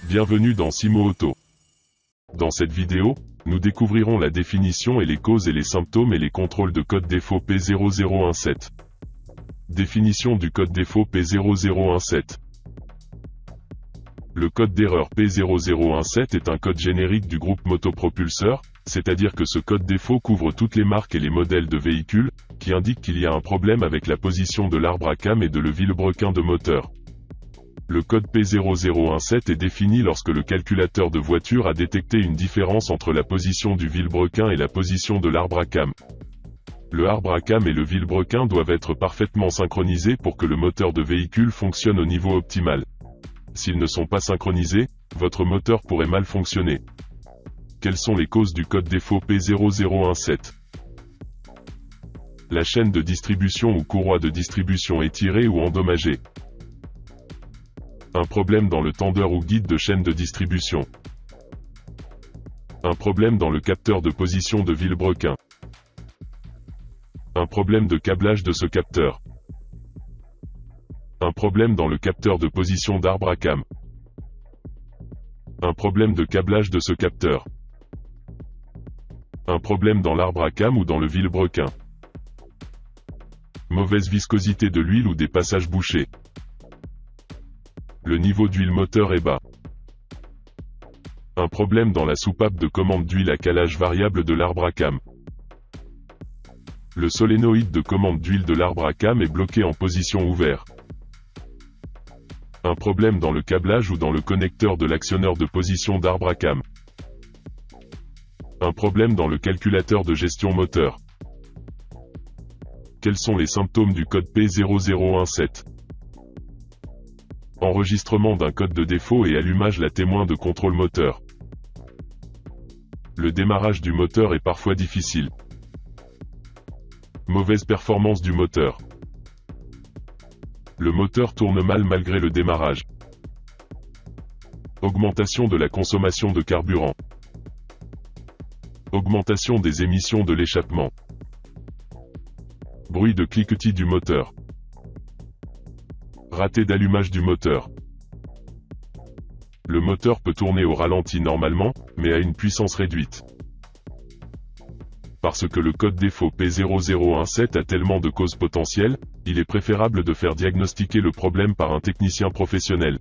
Bienvenue dans Simo Auto. Dans cette vidéo, nous découvrirons la définition et les causes et les symptômes et les contrôles de code défaut P0017. Définition du code défaut P0017. Le code d'erreur P0017 est un code générique du groupe motopropulseur, c'est-à-dire que ce code défaut couvre toutes les marques et les modèles de véhicules, qui indiquent qu'il y a un problème avec la position de l'arbre à cam et de le vilebrequin de moteur. Le code P0017 est défini lorsque le calculateur de voiture a détecté une différence entre la position du vilebrequin et la position de l'arbre à cam. Le arbre à cam et le vilebrequin doivent être parfaitement synchronisés pour que le moteur de véhicule fonctionne au niveau optimal. S'ils ne sont pas synchronisés, votre moteur pourrait mal fonctionner. Quelles sont les causes du code défaut P0017? La chaîne de distribution ou courroie de distribution est tirée ou endommagée. Un problème dans le tendeur ou guide de chaîne de distribution. Un problème dans le capteur de position de vilebrequin. Un problème de câblage de ce capteur. Un problème dans le capteur de position d'arbre à cam. Un problème de câblage de ce capteur. Un problème dans l'arbre à cam ou dans le vilebrequin. Mauvaise viscosité de l'huile ou des passages bouchés. Le niveau d'huile moteur est bas. Un problème dans la soupape de commande d'huile à calage variable de l'arbre à cam. Le solénoïde de commande d'huile de l'arbre à cam est bloqué en position ouverte. Un problème dans le câblage ou dans le connecteur de l'actionneur de position d'arbre à cam. Un problème dans le calculateur de gestion moteur. Quels sont les symptômes du code P0017? Enregistrement d'un code de défaut et allumage la témoin de contrôle moteur. Le démarrage du moteur est parfois difficile. Mauvaise performance du moteur. Le moteur tourne mal malgré le démarrage. Augmentation de la consommation de carburant. Augmentation des émissions de l'échappement. Bruit de cliquetis du moteur. Raté d'allumage du moteur. Le moteur peut tourner au ralenti normalement, mais à une puissance réduite. Parce que le code défaut P0017 a tellement de causes potentielles, il est préférable de faire diagnostiquer le problème par un technicien professionnel.